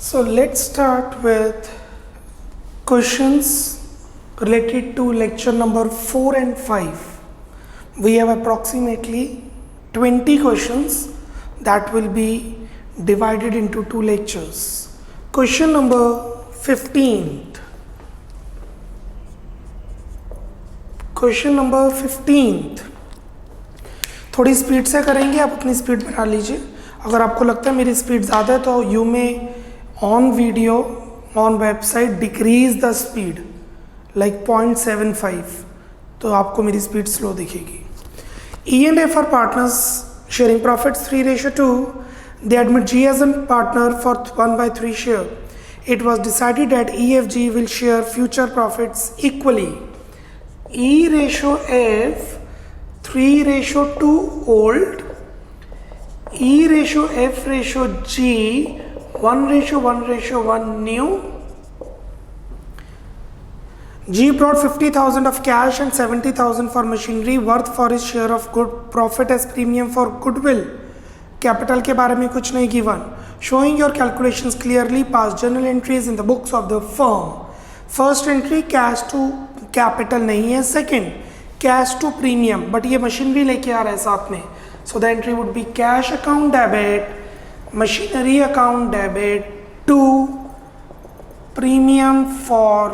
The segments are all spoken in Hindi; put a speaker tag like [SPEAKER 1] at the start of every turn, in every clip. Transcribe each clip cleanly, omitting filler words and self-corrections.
[SPEAKER 1] So let's start with questions related to lecture number 4 and 5. We have approximately 20 questions that will be divided into 2 lectures. Question number 15th. Question number 15th. थोड़ी स्पीड से करेंगे, आप अपनी स्पीड बढ़ा लीजिए. अगर आपको लगता है मेरी स्पीड ज़्यादा है तो यू में on video on website decrease the speed like 0.75, तो आपको मेरी स्पीड स्लो दिखेगी. E&F are partners sharing profits 3:2. They admit G as a partner for 1/3 share. It was decided that EFG will share future profits equally. E/F 3:2 old, E/F/G 1:1:1 new. G brought 50,000 of cash and 70,000 for machinery worth for his share of good profit as premium for goodwill. Capital के बारे में कुछ नहीं given. Showing your calculations clearly, pass journal entries in the books of the firm. First entry cash to capital नहीं है. Second cash to premium, but ये machinery लेके आ रहा है साथ में. So the entry would be cash account debit, machinery account debit to premium for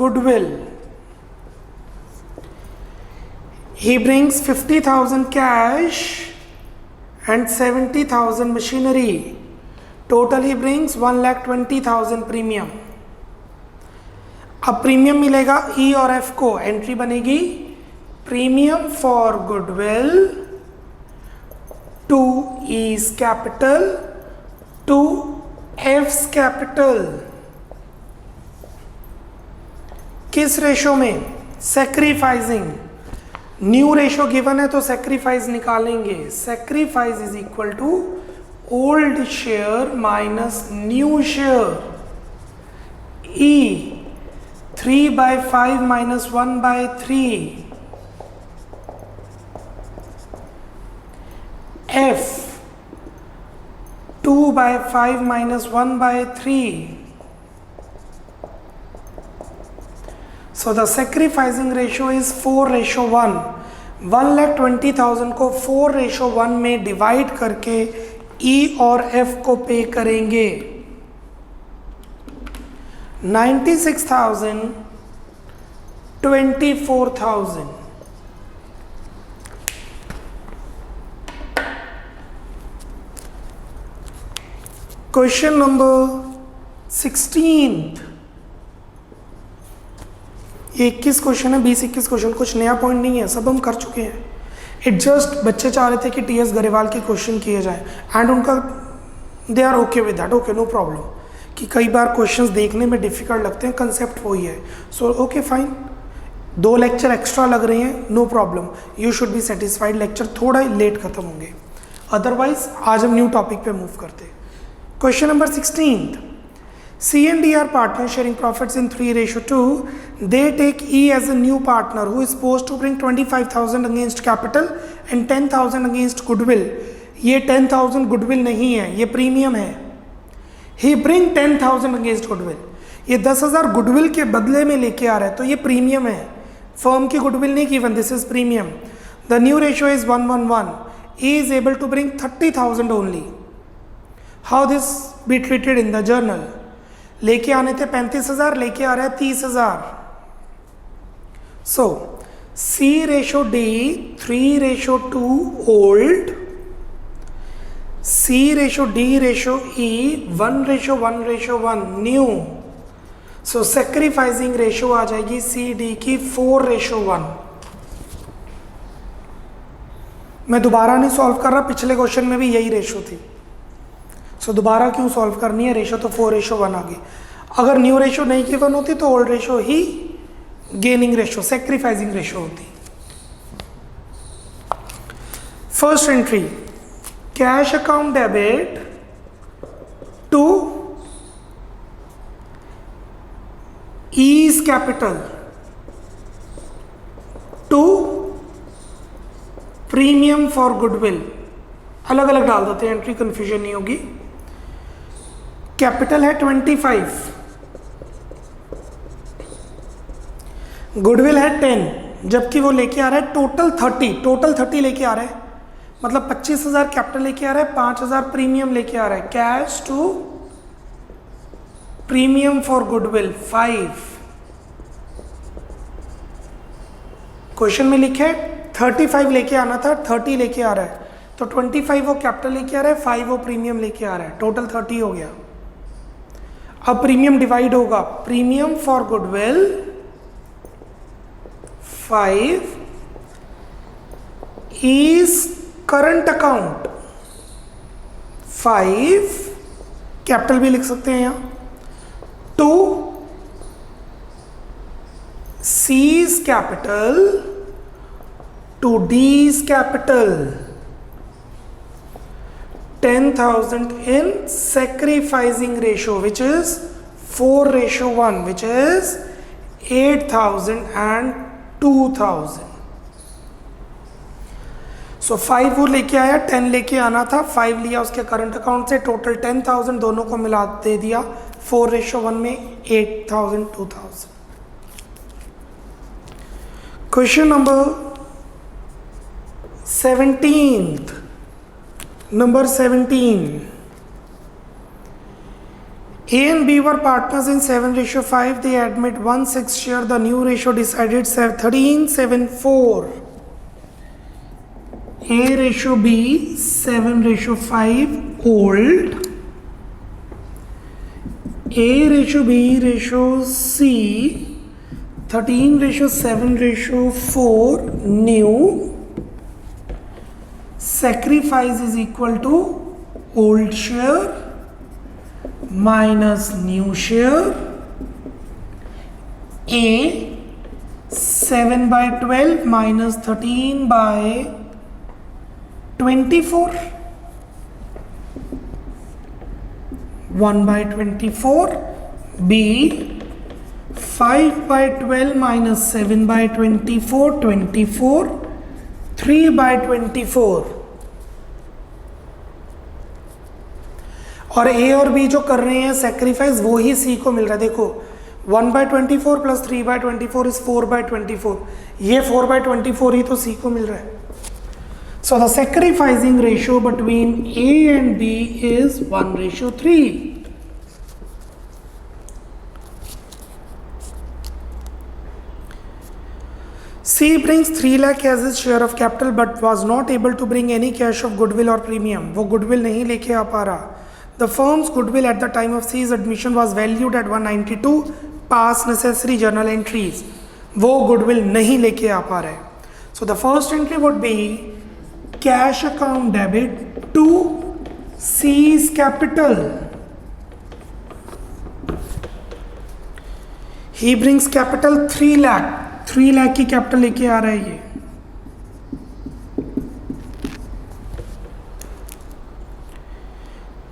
[SPEAKER 1] goodwill. He brings 50,000 cash and 70,000 machinery. Total he brings 1,20,000 premium. अब प्रीमियम मिलेगा E और F को. एंट्री बनेगी premium for goodwill to E's capital to F's capital. किस रेशो में? सैक्रिफाइसिंग. न्यू रेशो गिवन है तो सैक्रिफाइस निकालेंगे. Sacrifice is equal to old share minus new share. E 3/5 minus 1/3. F 2/5 minus 1/3. So the sacrificing ratio is 4:1. 1,20,000 को 4:1 में डिवाइड करके E और F को पे करेंगे. 96,000, 24,000. Question number 16th. ये 21 क्वेश्चन है, 20-21 क्वेश्चन. कुछ नया पॉइंट नहीं है, सब हम कर चुके हैं. इट जस्ट बच्चे चाह रहे थे कि TS गरेवाल के क्वेश्चन किए जाए एंड उनका they are okay with that. Okay, no problem. कि कई बार क्वेश्चंस देखने में डिफ़िकल्ट लगते हैं, कंसेप्ट वही है. So okay fine, 2 lecture extra लग रहे हैं, no problem. You should be satisfied. Lecture थोड़ा लेट खत्म होंगे. अदरवाइज आज हम न्यू टॉपिक पे मूव करते हैं. Question number 16th. C&D are partners sharing profits in 3:2. They take E as a new partner who is supposed to bring 25,000 against capital and 10,000 against goodwill. ये 10,000 goodwill नहीं है, ये प्रीमियम है. He bring 10,000 against goodwill. ये 10,000 goodwill के बदले में लेके आ रहा है, तो ये प्रीमियम है. फर्म की goodwill नहीं given, this is premium. The new ratio is 1:1. E is able to bring 30,000 only. How this be treated in the journal? लेके आने थे 35,000, लेके आ रहा है 30,000. So C/D 3:2 old, C/D/E 1:1:1 new. So sacrificing ratio आ जाएगी CD की 4:1. मैं दोबारा नहीं सॉल्व कर रहा, पिछले क्वेश्चन में भी यही रेशो थी. सो दोबारा क्यों सॉल्व करनी है? रेशो तो 4:1 आ गई. अगर न्यू रेशो नहीं गिवन होती तो ओल्ड रेशो ही गेनिंग रेशो, सैक्रिफाइसिंग रेशो होती. First entry cash account debit to E's capital to premium for goodwill. अलग अलग डाल देते हैं, एंट्री कंफ्यूजन नहीं होगी. कैपिटल है 25, गुडविल है 10, जबकि वो लेके आ रहा है टोटल 30 लेके आ रहा है, मतलब 25,000 कैपिटल लेके आ रहा है, 5,000 प्रीमियम लेके आ रहा है। Cash to premium for goodwill 5। Question में लिखे 35 लेके आना था, 30 लेके आ रहा है, तो 25 वो कैपिटल लेके आ रहा है, 5 वो प्रीमियम लेके आ रहा है, टोटल 30 हो गया। अब प्रीमियम डिवाइड होगा, premium for goodwill 5 is current account 5, capital भी लिख सकते हैं यहां, to C's capital to D's capital 10,000 in sacrificing ratio, which is 4:1, which is 8,000 and 2,000. So 5 वो लेके आया, 10 लेके आना था, 5 लिया उसके करंट अकाउंट से, टोटल 10,000 दोनों को मिला दे दिया 4:1 में 8,000 2,000। Question number 17th. Number 17. A and B were partners in 7:5. They admit 1/6 share. The new ratio decided 13:7:4. A ratio B 7:5 old. A ratio B ratio C 13:7:4 new. Sacrifice is equal to old share minus new share. A 7/12 minus 13/24, 1/24. B 5/12 minus 7/24, 24, 3/24। और A और B जो कर रहे हैं सेक्रीफाइस, वो ही C को मिल रहा है। देखो 1/24 प्लस 3/24 इज 4/24, ये 4/24 ही तो C को मिल रहा है। सो the sacrificing ratio between A and B is 1:3। C brings 3 lakh as his share of capital but was not able to bring any cash of goodwill or premium. वो goodwill नहीं लेके आ पा रहा। The firm's goodwill at the time of C's admission was valued at 192. Pass necessary journal entries. वो goodwill नहीं लेके आ पा रहे। So the first entry would be cash account debit to C's capital. He brings capital 3 lakh. 3 lakh की कैपिटल लेके आ रहा है ये।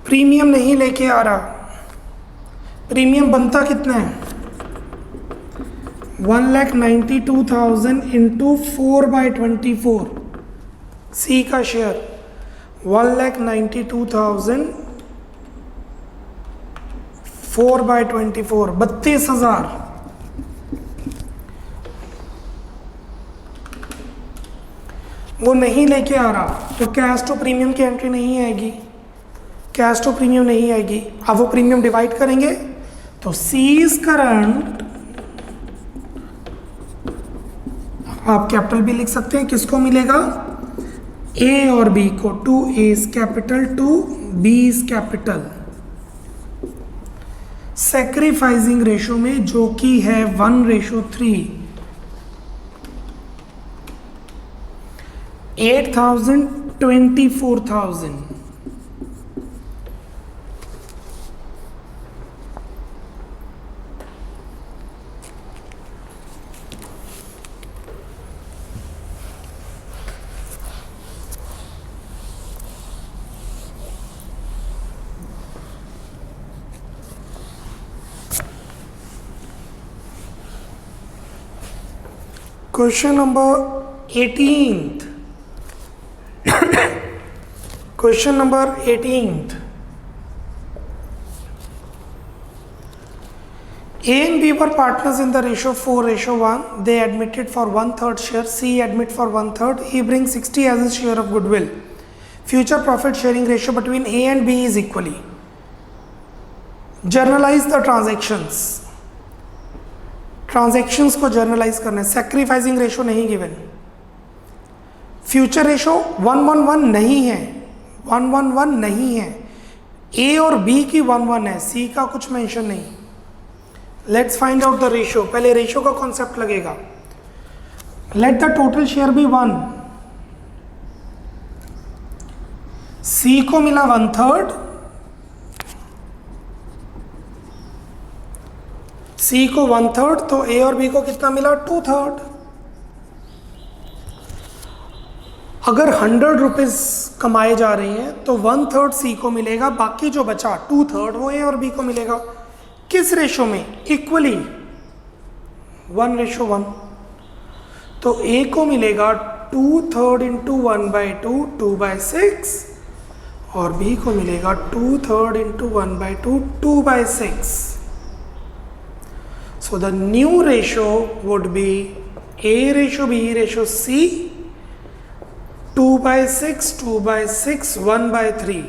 [SPEAKER 1] प्रीमियम नहीं लेके आ रहा। प्रीमियम बनता कितना है? 1,92,000 इंटू 4/24। सी का शेयर 1,92,000 4/24, 32,000। वो नहीं लेके आ रहा, तो कैश टू प्रीमियम की एंट्री नहीं आएगी, कैश टू प्रीमियम नहीं आएगी। अब वो प्रीमियम डिवाइड करेंगे तो सीज करंट, आप कैपिटल भी लिख सकते हैं, किसको मिलेगा? ए और बी को, to A's capital to B's capital. Sacrificing ratio में जो कि है 1:3, 8,000 24,000। Question number 18th. Question number 18th. A and B were partners in the ratio 4:1. They admitted for 1/3 share. C admit for 1/3. He brings 60 as his share of goodwill. Future profit sharing ratio between A and B is equally. Generalize the transactions. Transactions को generalize करना है. Sacrificing ratio नहीं given. Future ratio 1:1 नहीं है. 1:1 नहीं है. A और B की 1:1 है. C का कुछ mention नहीं. Let's find out the ratio. पहले ratio का concept लगेगा. Let the total share be 1. C को मिला 1/3. C को 1/3, तो A और B को कितना मिला? 2/3. अगर 100 रुपीज कमाए जा रहे हैं तो 1/3 C को मिलेगा, बाकी जो बचा 2/3 वो A और B को मिलेगा. किस रेशो में? इक्वली 1:1. तो A को मिलेगा 2/3 इंटू 1/2 2/6 और B को मिलेगा 2/3 into 1/2 2/6. So the new ratio would be A:B:C 2/6 2/6 1/3.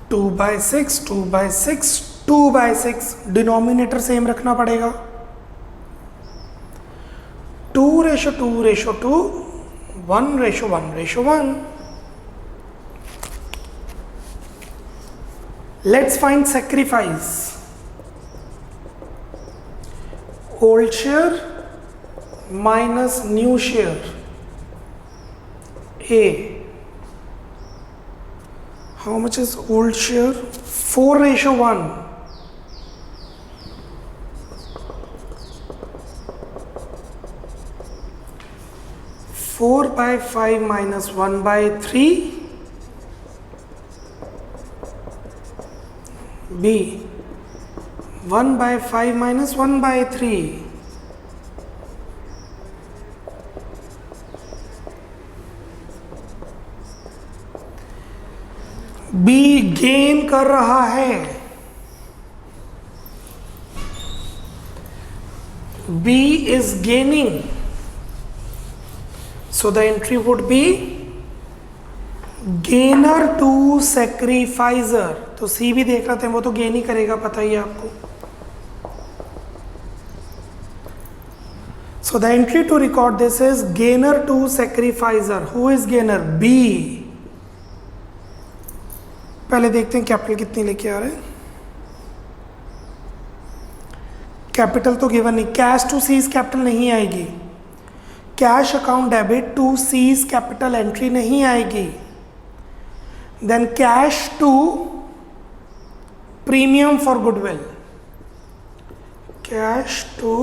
[SPEAKER 1] 2/6 2/6 2/6. Denominator same रखना पड़ेगा. 2:2:2 1:1:1. Let's find sacrifice. Old share minus new share. A. How much is old share? 4:1. 4/5 minus 1/3. B. 1/5 minus 1/3. B gain कर रहा है. B is gaining. So the entry would be gainer to sacrificer. तो C भी देख रहे थे, वो तो गेन ही करेगा, पता ही है आपको. So the entry to record this is gainer to sacrificer. Who is gainer? B. पहले देखते हैं कैपिटल कितनी लेके आ रहे हैं. कैपिटल तो गिवन नहीं. कैश टू सीज कैपिटल नहीं आएगी. Cash account debit to C's capital entry नहीं आएगी. Then cash to premium for goodwill. Cash to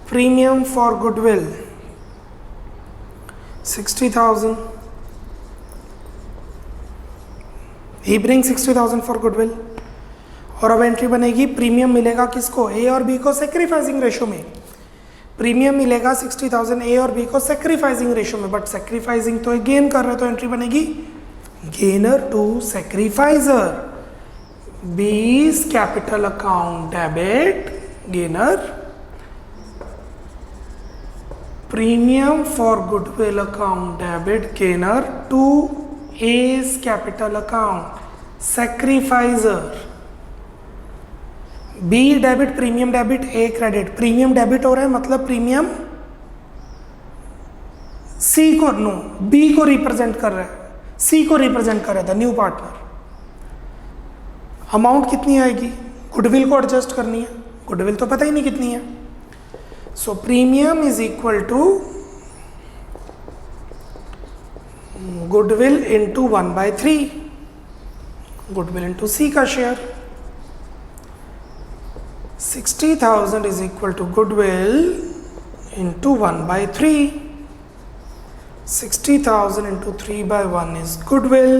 [SPEAKER 1] premium for goodwill 60,000. He bring 60,000 for goodwill. और अब एंट्री बनेगी, प्रीमियम मिलेगा किसको? ए और बी को सेक्रीफाइसिंग रेशो में. प्रीमियम मिलेगा 60,000 ए और बी को सेक्रीफाइसिंग रेशो में, बट सेक्रीफाइसिंग तो गेन कर रहे हैं, तो एंट्री बनेगी gainer to sacrificer. B's capital account debit gainer. Premium for goodwill account debit gainer to A's capital account sacrificer. B debit premium debit A credit. Premium debit हो रहा है मतलब प्रीमियम सी को नो बी को रिप्रेजेंट कर रहा है, सी को रिप्रेजेंट कर रहा था न्यू पार्टनर. अमाउंट कितनी आएगी? गुडविल को एडजस्ट करनी है. गुडविल तो पता ही नहीं कितनी है. So premium is equal to goodwill into 1/3. Goodwill into C का share. 60,000 is equal to goodwill into 1/3. 60,000 into 3/1 is goodwill.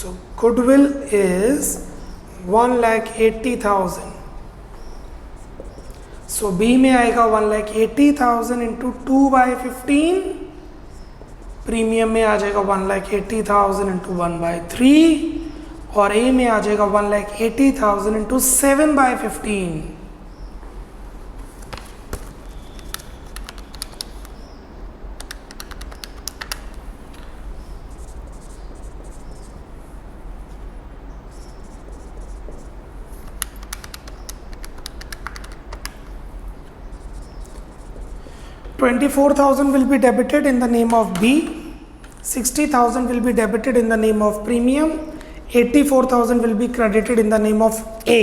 [SPEAKER 1] So goodwill is 1,80,000. So B में आएगा 1,80,000 into 2/15. प्रीमियम में आ जाएगा 1,80,000 इंटू 1/3 और ए में आ जाएगा 1,80,000 into 7/15। $24,000 will be debited in the name of B, 60,000 will be debited in the name of premium, 84,000 will be credited in the name of A.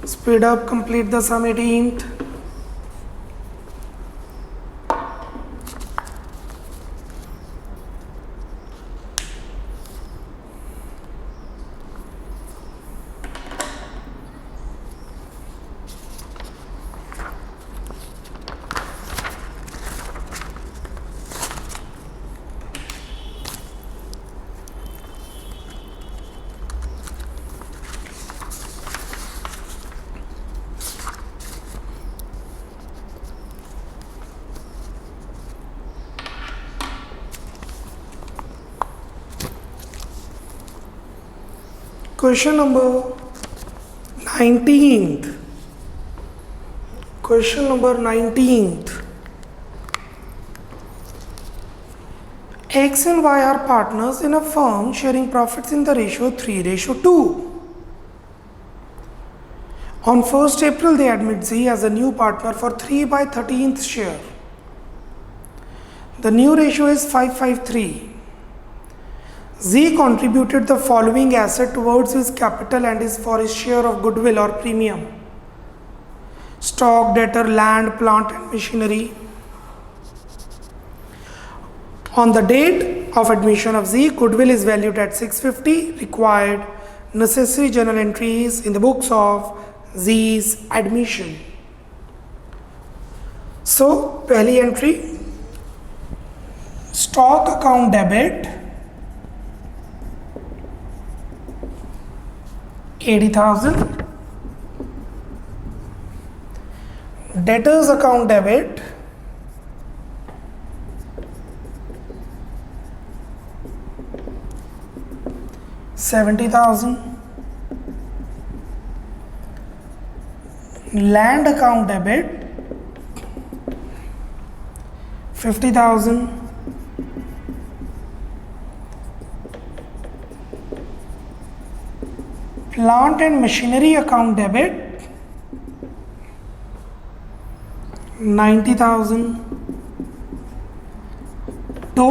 [SPEAKER 1] Speed up, complete the sum 18th. Question number 19th. Question number 19th. X and Y are partners in a firm sharing profits in the ratio 3:2. On 1st April, they admit Z as a new partner for 3/13th share. The new ratio is 5:3. Z contributed the following asset towards his capital and is for his share of goodwill or premium: stock, debtor, land, plant and machinery. On the date of admission of Z, goodwill is valued at 650. Required necessary journal entries in the books of Z's admission. So, पहली entry, stock account debit 80,000, debtors account debit 70,000, land account debit 50,000, plant and machinery account debit 90,000. तो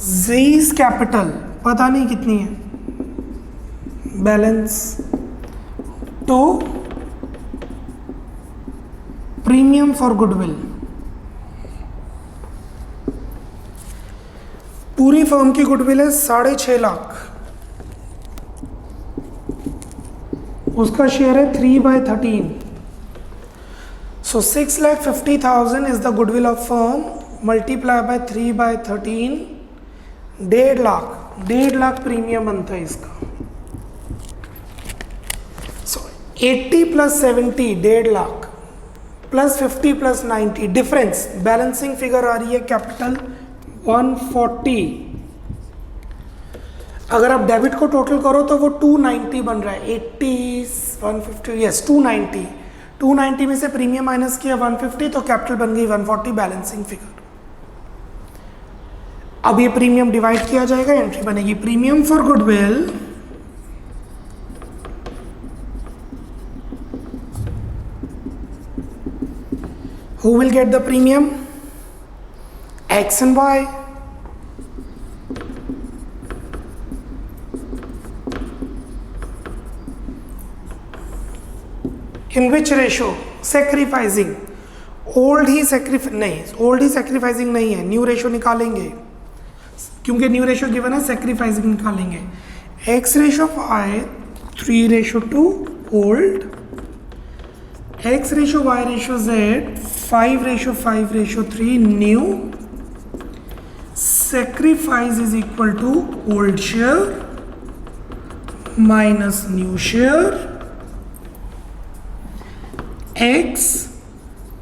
[SPEAKER 1] Z's कैपिटल पता नहीं कितनी है, बैलेंस तो प्रीमियम फॉर गुडविल। पूरी फर्म की गुडविल है 6.5 लाख, उसका शेयर है 3/13. So 6,50,000 is the goodwill of firm, multiply by 3/13, 1.5 lakh premium बनता है इसका. So 80 plus 70 1.5 lakh plus 50 plus 90 difference, balancing figure आ रही है कैपिटल 140. अगर आप डेबिट को टोटल करो तो वो 290 बन रहा है. 80 150 यस 290. 290 में से प्रीमियम माइनस किया 150 तो कैपिटल बन गई 140 बैलेंसिंग फिगर. अब ये प्रीमियम डिवाइड किया जाएगा, एंट्री बनेगी premium for goodwill who will get the premium? X and Y. In which ratio? Sacrificing. Old he sacrificing नहीं है, न्यू रेशो निकालेंगे क्योंकि न्यू रेशो गिवन है, सैक्रिफाइसिंग निकालेंगे. X ratio Y 3:2 old, X ratio Y ratio Z 5:5:3 new, sacrifice is equal to old share minus new share, x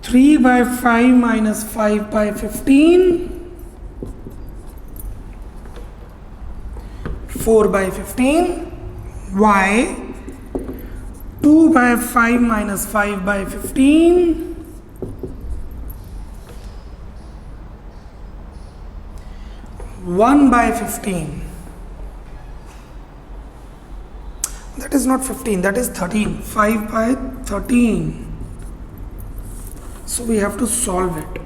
[SPEAKER 1] 3/5 minus 5/15, 4/15, y 2/5 minus 5/15, 1/15. That is not 15, that is 13. 5/13. So we have to solve it.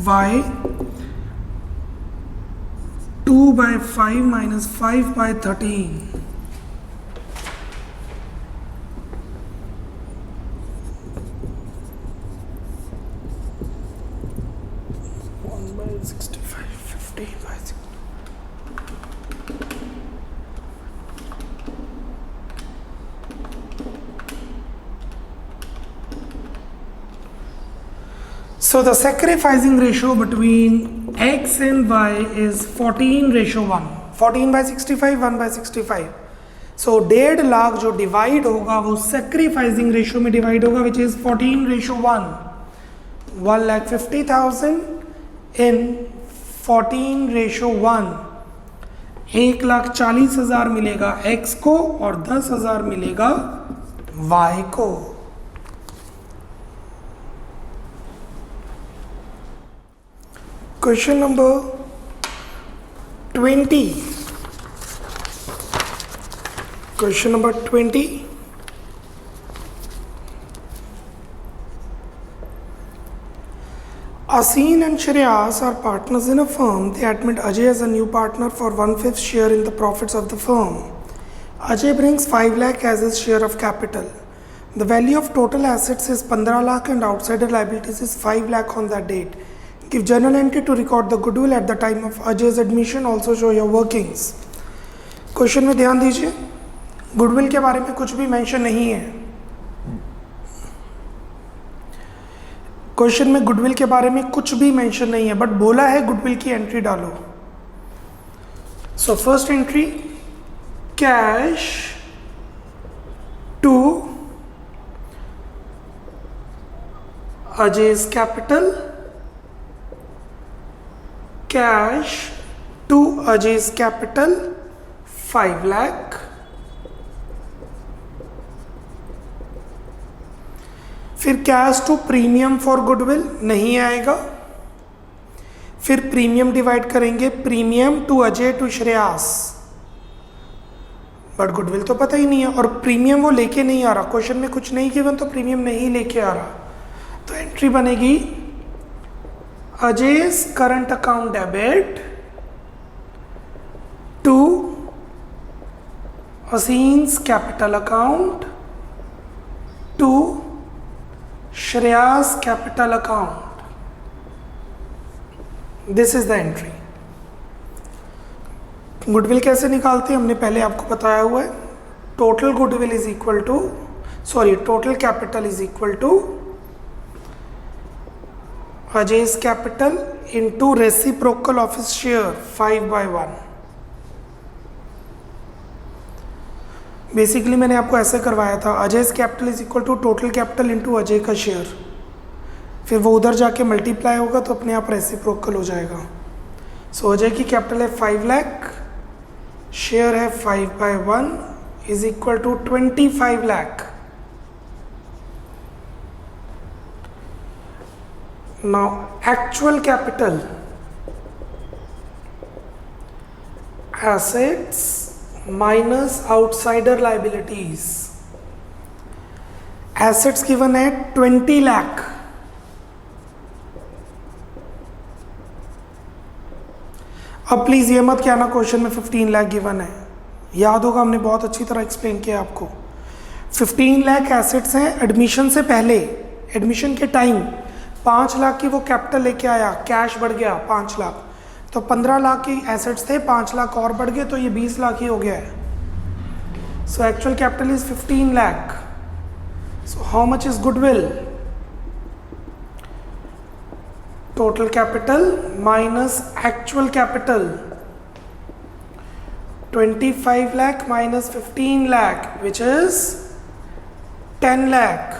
[SPEAKER 1] Y 2/5 minus 5/13. 1/65, 15/6. So the sacrificing ratio between x and y is 14:1. 14/65, 1/65. So 1.5 lakh जो डिवाइड होगा वो सैक्रिफाइसिंग रेशियो में डिवाइड होगा, विच इज 14:1. 1,50,000 इन 14:1. 1,40,000 मिलेगा x को और 10,000 मिलेगा y को. Question number 20. Question number 20. Asin and Shreyas are partners in a firm. They admit Ajay as a new partner for 1/5 share in the profits of the firm. Ajay brings 5 lakh as his share of capital. The value of total assets is 15 lakh and outsider liabilities is 5 lakh on that date. Give journal entry to record the goodwill at the time of Ajay's admission. Also show your workings. Question में ध्यान दीजिए, गुडविल के बारे में कुछ भी मेंशन नहीं है. क्वेश्चन में गुडविल के बारे में कुछ भी मेंशन नहीं है, बट बोला है गुडविल की एंट्री डालो. So first entry, cash to Ajay's capital. Cash to Ajay's capital 5 lakh. फिर cash to premium for goodwill नहीं आएगा. फिर प्रीमियम डिवाइड करेंगे, premium to Ajay to Shreyas, but goodwill तो पता ही नहीं है और प्रीमियम वो लेके नहीं आ रहा. क्वेश्चन में कुछ नहीं गिवन तो प्रीमियम नहीं लेके आ रहा. तो एंट्री बनेगी Ajay's current account debit to Asin's capital account to Shreya's capital account. This is the entry. Goodwill कैसे निकालते हैं हमने पहले आपको बताया हुआ है. Total goodwill is equal to total capital is equal to Ajay's capital into reciprocal of his share 5/1. Basically मैंने आपको ऐसे करवाया था, Ajay's capital is equal to total capital into Ajay का शेयर. फिर वो उधर जाके मल्टीप्लाई होगा तो अपने आप रेसिप्रोकल हो जाएगा. सो अजय की कैपिटल है 5 लाख, शेयर है 5/1 is equal to 25 lakh. Now actual capital, assets minus outsider liabilities. Assets given है 20 लाख. अब प्लीज ये मत कहना क्वेश्चन में 15 लाख गिवन है. याद होगा हमने बहुत अच्छी तरह एक्सप्लेन किया आपको. 15 लाख एसेट्स हैं एडमिशन से पहले, एडमिशन के टाइम 5 लाख की वो कैपिटल लेके आया, कैश बढ़ गया 5 लाख, तो 15 लाख की एसेट्स थे, 5 लाख और बढ़ गए तो ये 20 लाख ही हो गया है. So actual capital is 15 lakh. So how much is goodwill? Total capital minus actual capital. 25 lakh minus 15 lakh, which is 10 lakh.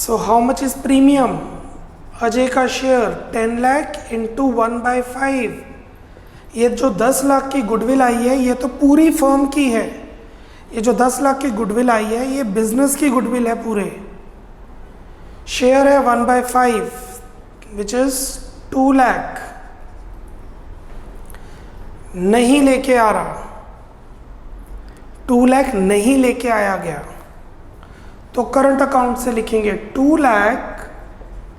[SPEAKER 1] So how much is premium? Ajay का शेयर 10 लाख इंटू 1/5. ये जो 10 लाख की गुडविल आई है ये तो पूरी फर्म की है. ये जो 10 लाख की गुडविल आई है ये बिजनेस की गुडविल है पूरे. शेयर है 1/5 विच इज 2 लाख. नहीं लेके आ रहा, 2 लाख नहीं लेके आया गया तो करंट अकाउंट से लिखेंगे 2 लाख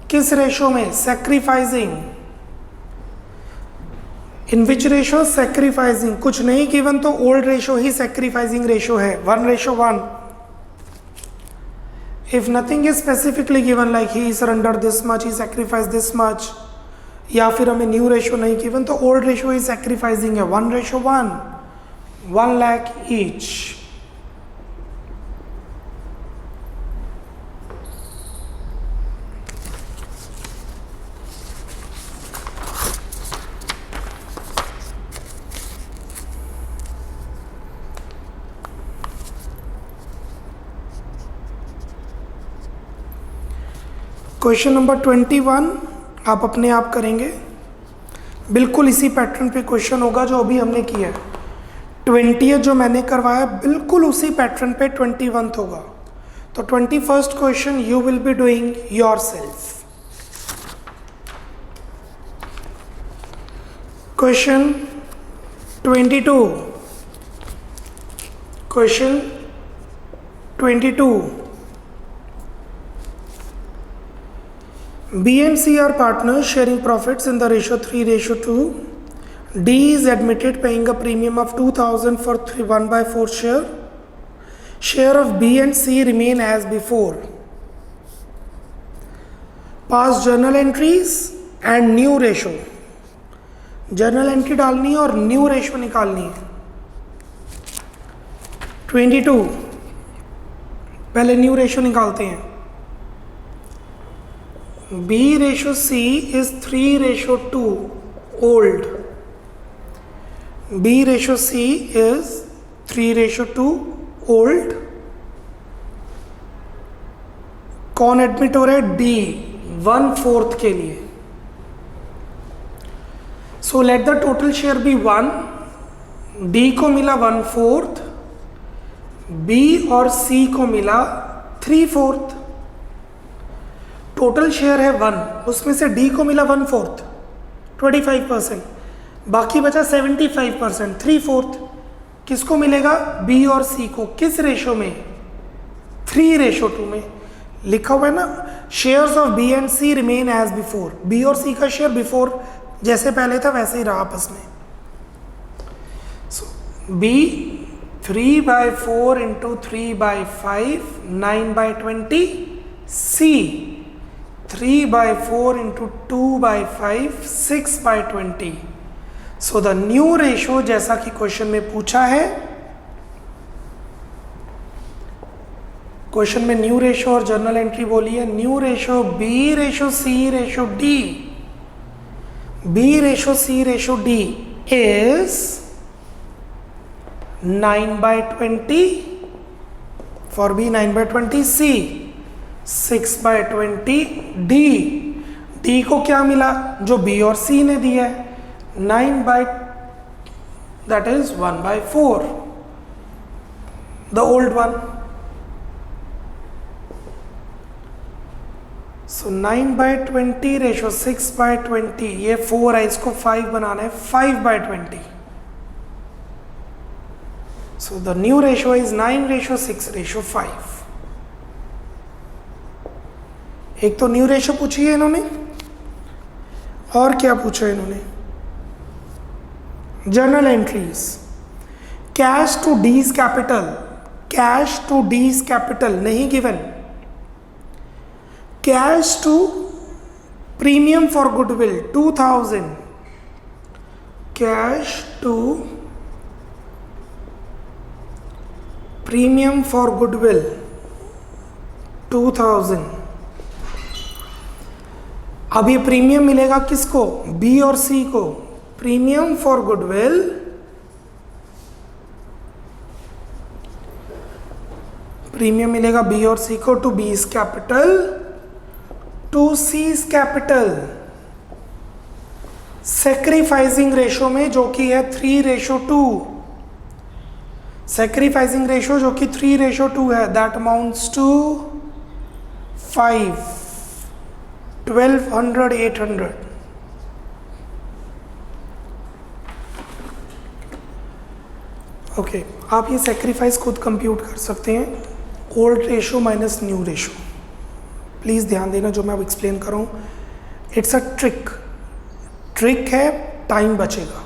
[SPEAKER 1] किस रेशो में? Sacrificing. In which ratio? Sacrificing. कुछ नहीं गिवन तो ओल्ड रेशो ही सैक्रिफाइसिंग रेशो है, 1:1. If nothing is specifically given like he surrender this much, he sacrifice this much, या फिर हमें न्यू रेशो नहीं गिवन तो ओल्ड रेशो ही सैक्रिफाइसिंग है, 1:1, 1 लाख ईच. क्वेश्चन नंबर 21 आप अपने आप करेंगे. बिल्कुल इसी पैटर्न पे क्वेश्चन होगा जो अभी हमने किया है. 20th जो मैंने करवाया बिल्कुल उसी पैटर्न पे 21th होगा. तो 21st question you will be doing yourself. Question 22. Question 22. B and C are partners sharing profits in the ratio 3:2. D is admitted paying a premium of 2000 for 1/4 share. Share of B and C remain as before. Past journal entries and new ratio. Journal entry डालनी है और न्यू रेशो निकालनी है. 22. पहले न्यू रेशो निकालते हैं. B ratio C is 3:2 old. B ratio C is 3:2 old. कौन एडमिट हो रहा है? D 1/4 के लिए. So let the total share be 1. D को मिला 1/4, B और C को मिला 3/4. टोटल शेयर है 1, उसमें से D को मिला 1/4 25%, बाकी बचा 75% 3/4. किसको मिलेगा? B और C को. किस रेशो में? 3:2 में. लिखा हुआ है ना, shares of B and C remain as before. B और C का शेयर बिफोर जैसे पहले था वैसे ही रहा आपस में. So B 3/4 into 3/5 9/20. C 3/4 into 2/5 6/20. So the new ratio जैसा कि क्वेश्चन में पूछा है, क्वेश्चन में न्यू रेशो और जर्नल एंट्री बोली है. New ratio B ratio C ratio D. B ratio C ratio D is 9/20 for B 9/20. C 6/20. D को क्या मिला? जो B और C ने दिया है that is 1/4, the old one. So 9/20 ratio 6/20. ये 4 है, इसको 5 बनाना है, 5/20. So the new ratio is 9:6:5. एक तो न्यू रेशो पूछी है इन्होंने, और क्या पूछा है इन्होंने? Journal entries. Cash to D's capital. Cash to D's capital नहीं given. Cash to premium for goodwill 2000, cash to premium for goodwill 2000। अब ये प्रीमियम मिलेगा किसको? बी और सी को। प्रीमियम फॉर गुडविल मिलेगा बी और सी को to B is capital to C is capital. Sacrificing ratio में जो कि है 3:2, सेक्रीफाइसिंग रेशो जो कि 3:2 है, दैट अमाउंट्स टू 5, 1200, 800। ओके, आप ये सेक्रीफाइस खुद कंप्यूट कर सकते हैं, old ratio minus new ratio. Please ध्यान देना जो मैं अब एक्सप्लेन कर रहा हूँ, इट्स अ ट्रिक है, टाइम बचेगा।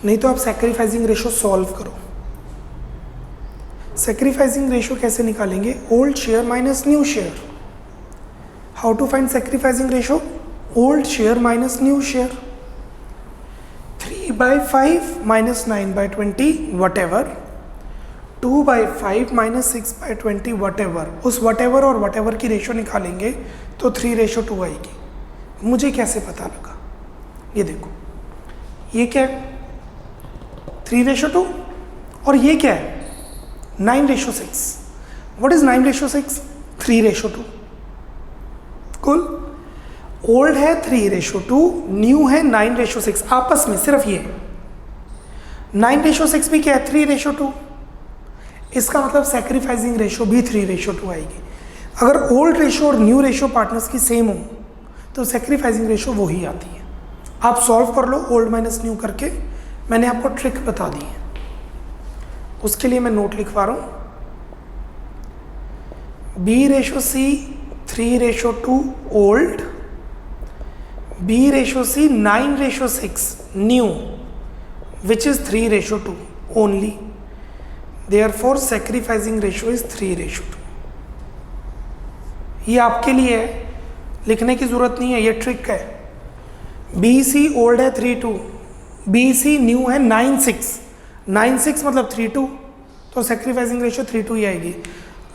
[SPEAKER 1] नहीं तो आप सेक्रीफाइसिंग रेशो सॉल्व करो। सेक्रीफाइसिंग रेशो कैसे निकालेंगे? Old share minus new share. How to find sacrificing ratio? Old share minus new share. 3/5 minus 9/20 whatever, 2/5 minus 6/20 whatever। उस whatever और whatever की रेशो निकालेंगे तो 3:2 आएगी। मुझे कैसे पता लगा? ये देखो, ये क्या है? 3:2। और ये क्या है? 9:6। What is 9:6? 3:2। कुल ओल्ड है 3:2, न्यू है 9:6। आपस में सिर्फ ये 9:6 भी क्या है? 3:2। इसका मतलब सेक्रीफाइसिंग रेशो भी 3:2 आएगी। अगर ओल्ड रेशो और न्यू रेशो पार्टनर्स की सेम हो तो सेक्रीफाइसिंग रेशो वही आती है। आप सॉल्व कर लो ओल्ड माइनस न्यू करके, मैंने आपको ट्रिक बता दी है। उसके लिए मैं नोट लिखवा रहा हूँ। B/C 3:2 old, B/C 9:6 new, which is 3:2 only. Therefore sacrificing ratio is 3:2। ये आपके लिए है, लिखने की जरूरत नहीं है, ये ट्रिक है। BC ओल्ड है 3:2, BC न्यू है 9:6, 9:6 मतलब 3:2, तो सेक्रीफाइसिंग रेशियो 3:2 ही आएगी।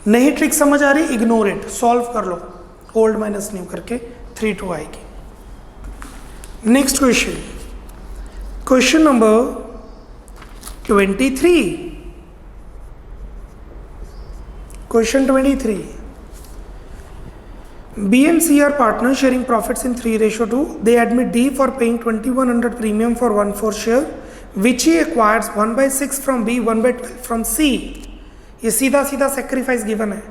[SPEAKER 1] नहीं ट्रिक समझ आ रही? इग्नोर इट, सॉल्व कर लो ओल्ड माइनस न्यू करके, 3:2 आएगी। Next question, question number 23। Question 23, B and C are partners sharing profits in 3:2. They admit D for paying 2100 premium for 1/4 share, which he acquires 1/6 from B, 1/12 from C. ये सीधा सीधा सेक्रीफाइस गिवन है।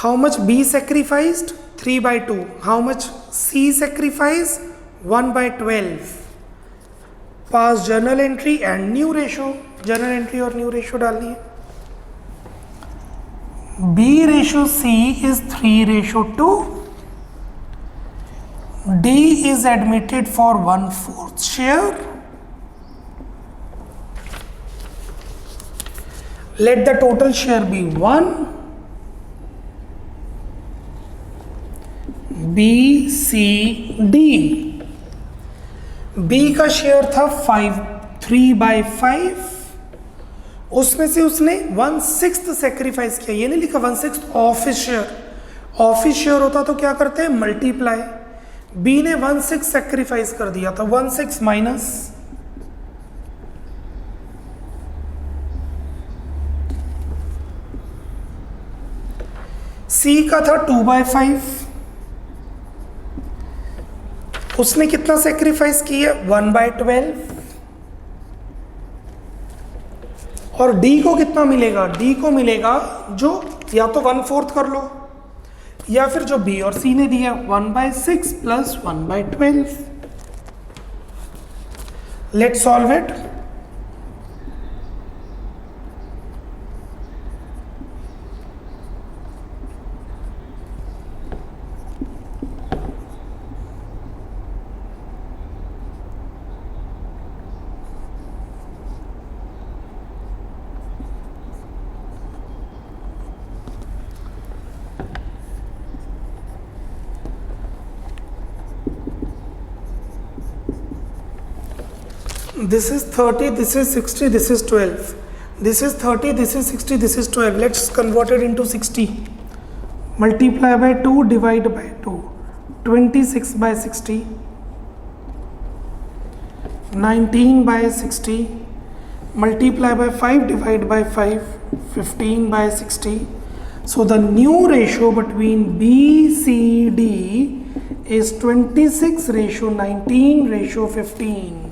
[SPEAKER 1] How much B sacrificed? 3/2. How much C sacrificed? 1/12. Pass journal entry and new ratio. Journal entry और new ratio डालनी है। B/C is 3:2. D is admitted for 1/4 share. Let the total share be 1. B, C, D. B का शेयर था 3/5, उसमें से उसने 1/6 सेक्रीफाइस किया। ये नहीं लिखा 1/6 of his share. Of his share होता तो क्या करते हैं? मल्टीप्लाई। बी ने 1/6 सेक्रीफाइस कर दिया था, 1/6 माइनस सी का था 2/5, उसने कितना सेक्रीफाइस किया? 1/12। और डी को कितना मिलेगा? डी को मिलेगा जो या तो 1/4 कर लो या फिर जो बी और सी ने दिया 1/6 plus 1/12। Let's solve it. This is 30, this is 60, this is 12. This is 30, this is 60, this is 12. Let's convert it into 60. Multiply by 2, divide by 2. 26 by 60. 19 by 60. Multiply by 5, divide by 5. 15 by 60. So the new ratio between BCD is 26 ratio 19 ratio 15.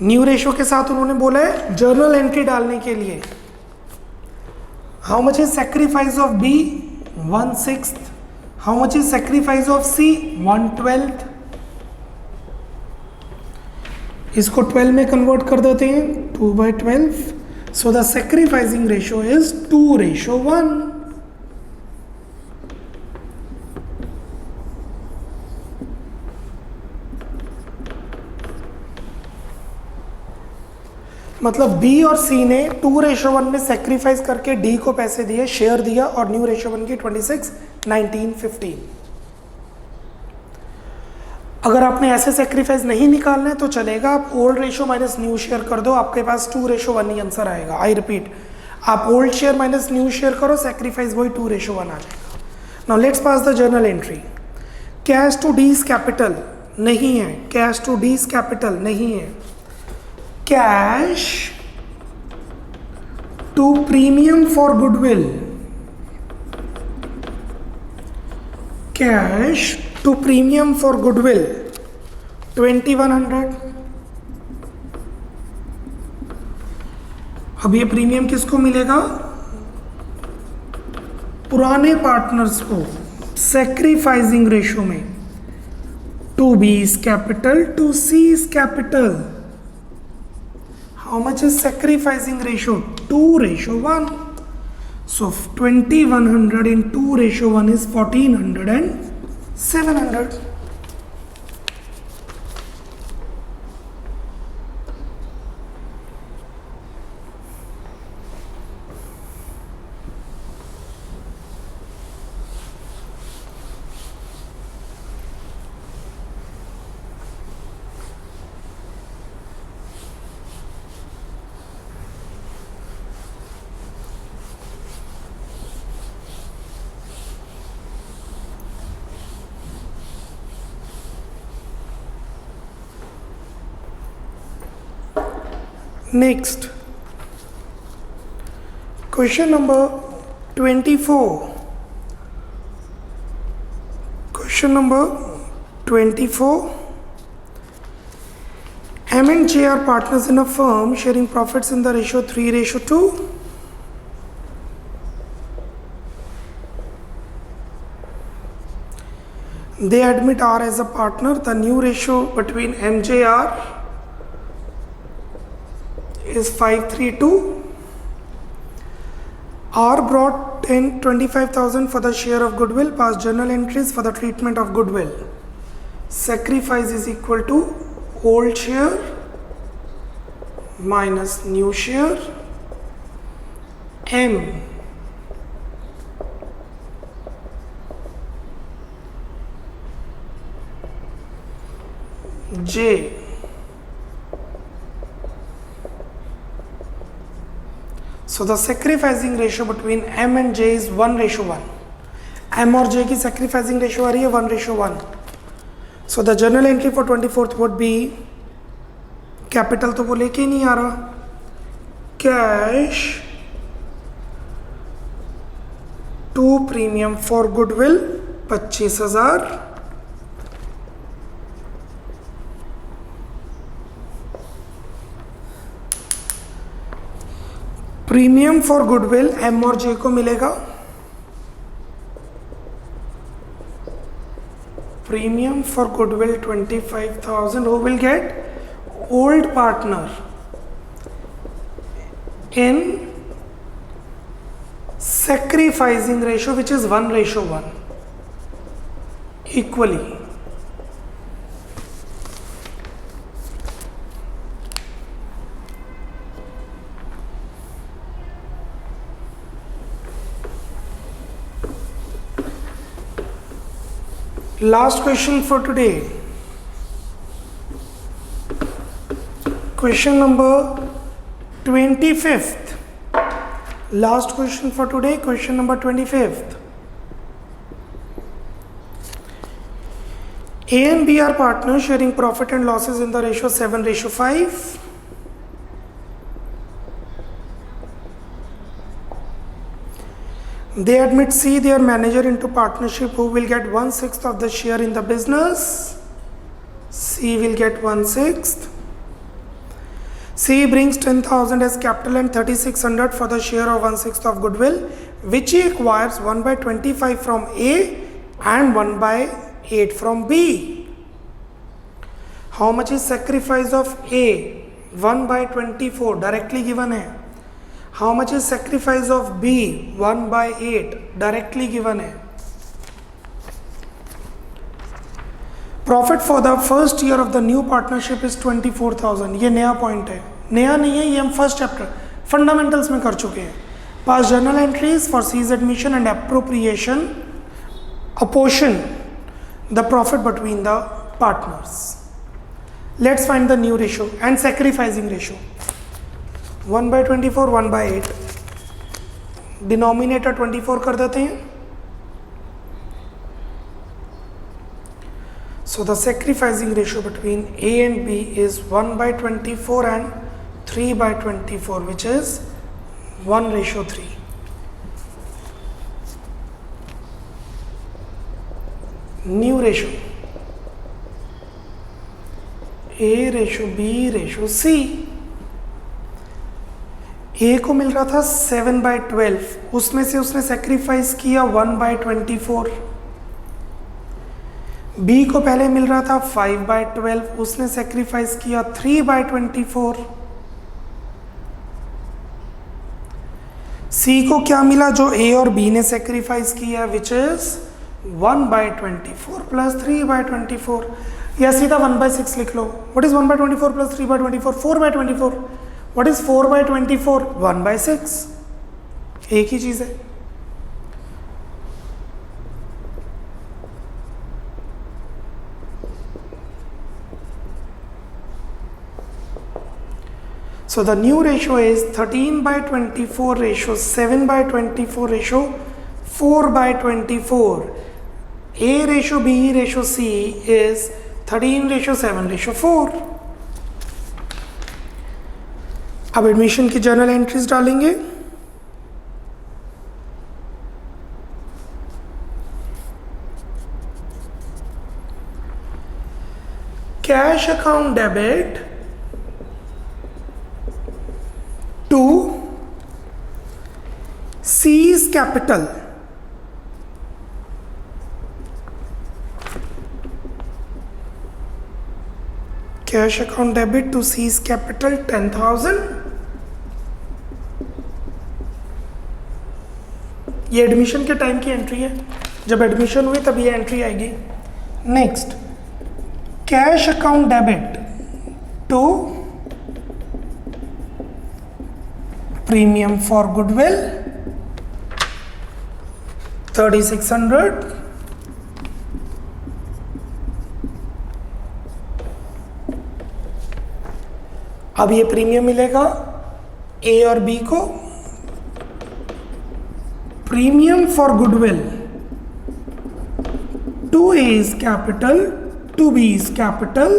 [SPEAKER 1] New ratio के साथ उन्होंने बोला है जर्नल एंट्री डालने के लिए how much is sacrifice of B 1/6, how much is sacrifice of C 1/12. इसको 12 में कन्वर्ट कर देते हैं 2/12. So the sacrificing ratio is 2:1. मतलब B और C ने 2:1 में सेक्रीफाइस करके D को पैसे दिए, शेयर दिया और न्यू रेशियो बन गई 26, 19, 15. अगर आपने ऐसे सेक्रीफाइस नहीं निकालना है तो चलेगा, आप old ratio minus new share कर दो, आपके पास 2:1 ही आंसर आएगा. आई रिपीट, आप old share minus new share करो, सेक्रीफाइस वही 2:1 आ जाएगा. Now let's pass the journal entry. Cash to D's capital नहीं है, कैश टू डीज कैपिटल नहीं है. Cash to premium for goodwill, cash to premium for goodwill 2100. अब ये प्रीमियम किसको मिलेगा? पुराने पार्टनर्स को. सेक्रीफाइसिंग रेशियो में 2B is capital, 2C is capital. How much is sacrificing ratio? 2:1. So 2100 in 2:1 is 1400 and 700. Next, question number 24. Question number 24. M and J are partners in a firm sharing profits in the ratio 3:2. They admit R as a partner. The new ratio between MJR is 5:3:2. R brought in 25,000 for the share of goodwill. Past journal entries for the treatment of goodwill. Sacrifice is equal to old share minus new share. M J So the sacrificing ratio between M and J is 1:1. M और J की sacrificing ratio आ रही है 1:1. So the journal entry for 24th would be, capital तो वो लेके ही नहीं आ रहा, cash to premium for goodwill 25,000. Premium for goodwill M और जे को मिलेगा, premium for goodwill 25,000. who will get old partner in sacrificing ratio which is 1:1 equally. Last question for today. Question number 25th. Last question for today, question number 25th. A and B are partners sharing profit and losses in the ratio 7:5. They admit C, their manager, into partnership, who will get 1/6 of the share in the business. C will get 1/6. C brings 10,000 as capital and 3,600 for the share of 1/6 of goodwill, which he acquires 1/25 from A and 1/8 from B. How much is sacrifice of A? 1/24 directly given है. How much is sacrifice of B? 1/8 directly given है. Profit for the first year of the new partnership is 24,000. ये नया पॉइंट है, नया नहीं है, ये हम फर्स्ट चैप्टर फंडामेंटल्स में कर चुके हैं. Pass journal entries for C's admission and appropriation apportion the profit between the partners. Let's find the new ratio and sacrificing ratio. 1/24 1/8, denominator 24 कर देते हैं. So the sacrificing ratio between A and B is 1/24 and 3/24, which is 1:3. New ratio A ratio B ratio C. A को मिल रहा था 7/12, उसमें से उसने सेक्रीफाइस किया 1/24. B को पहले मिल रहा था 5/12, उसने सेक्रीफाइस किया 3/24. C को क्या मिला जो A और B ने सेक्रीफाइस किया, विच इज 1/24 प्लस 3/24, या सीधा 1/6 लिख लो. What is 1/24 plus 3/24? 4/24. What is 4/24? 1/6. एक ही चीज है. So the new ratio is 13/24 ratio 7/24 ratio 4/24. A ratio B ratio C is 13:7:4. अब एडमिशन की जर्नल एंट्रीज डालेंगे. Cash account debit to C's capital. Cash account debit to C's capital 10,000. ये एडमिशन के टाइम की एंट्री है, जब एडमिशन हुई तब ये एंट्री आएगी. Next, cash account debit to premium for goodwill 3,600. अब ये प्रीमियम मिलेगा A और B को. Premium for goodwill to A is capital, टू B is capital.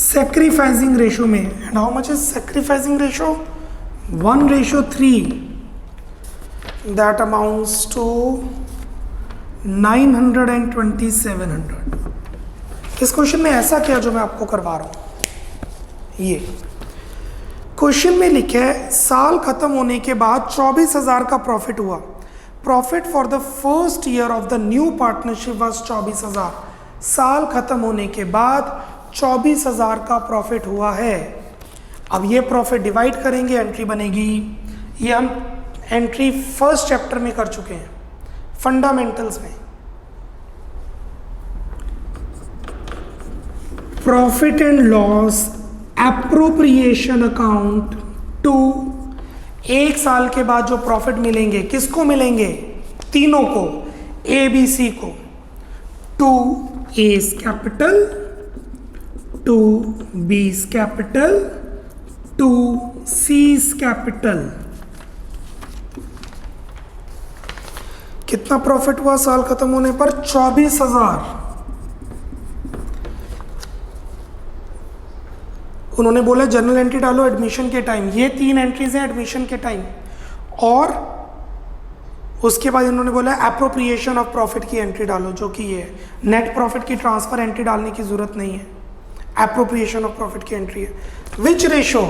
[SPEAKER 1] Sacrificing ratio में, and how much is sacrificing ratio? 1:3. That amounts to 900 and 2,700. इस क्वेश्चन में ऐसा क्या जो मैं आपको करवा रहा हूं. ये क्वेश्चन में लिखा है साल खत्म होने के बाद 24,000 का प्रॉफिट हुआ. Profit for the first year of the new partnership was 24,000. साल खत्म होने के बाद 24,000 का प्रॉफिट हुआ है. अब ये प्रॉफिट डिवाइड करेंगे, एंट्री बनेगी. ये हम एंट्री फर्स्ट चैप्टर में कर चुके हैं फंडामेंटल्स में. Profit and loss appropriation account to, एक साल के बाद जो प्रॉफिट मिलेंगे किसको मिलेंगे? तीनों को, A B C को. To A's capital to B's capital to C's capital. कितना प्रॉफिट हुआ साल खत्म होने पर? 24,000। उन्होंने बोला जर्नल एंट्री डालो एडमिशन के टाइम, ये 3 एंट्रीज हैं एडमिशन के टाइम, और उसके बाद इन्होंने बोला एप्रोप्रिएशन ऑफ प्रॉफिट की एंट्री डालो, जो कि ये नेट प्रॉफिट की ट्रांसफर एंट्री डालने की जरूरत नहीं है, एप्रोप्रिएशन ऑफ प्रॉफिट की एंट्री है। Which ratio?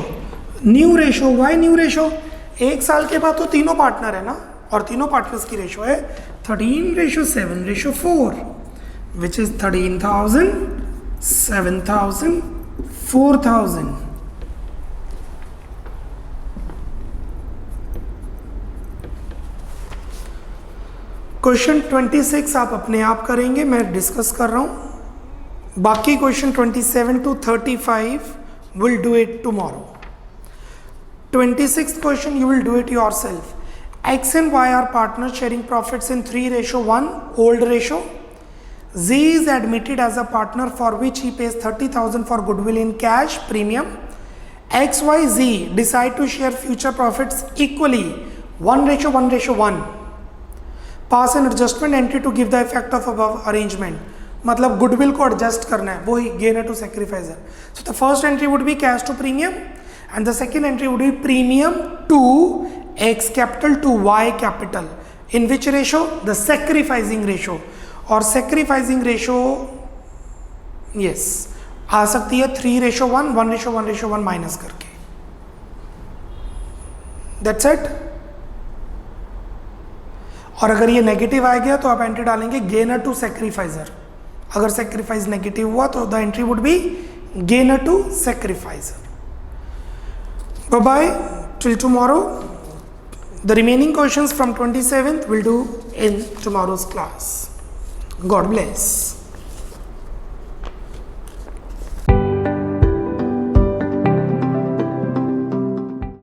[SPEAKER 1] New ratio. Why new ratio? एक साल के बाद तो तीनों पार्टनर है ना, और तीनों पार्टनर्स की रेशो है 13:7:4, विच इज 13,000, 7,000, 4,000। क्वेश्चन 26 आप अपने आप करेंगे, मैं डिस्कस कर रहा हूं। बाकी question 27 to 35 will do it tomorrow. 26th question you will do it yourself. X and Y are partners sharing profits in 3:1 old ratio. Z is admitted as a partner for which he pays 30,000 for goodwill in cash premium. X, Y, Z decide to share future profits equally 1:1:1. Pass an adjustment entry to give the effect of above arrangement. मतलब गुडविल को एडजस्ट करना है, वही gainer to sacrificer. So the first entry would be cash to premium and the second entry would be premium to X capital to Y capital. In which ratio? The sacrificing ratio. और सैक्रिफाइजिंग रेशो यस आ सकती है 3:1, 1:1:1 माइनस करके. That's it. और अगर ये नेगेटिव आ गया तो आप एंट्री डालेंगे गेनर टू सैक्रिफाइजर. अगर सैक्रिफाइस नेगेटिव हुआ तो the entry would be gainer to sacrificer. Bye bye till tomorrow. The remaining questions from 27th we'll do in tomorrow's class. God bless.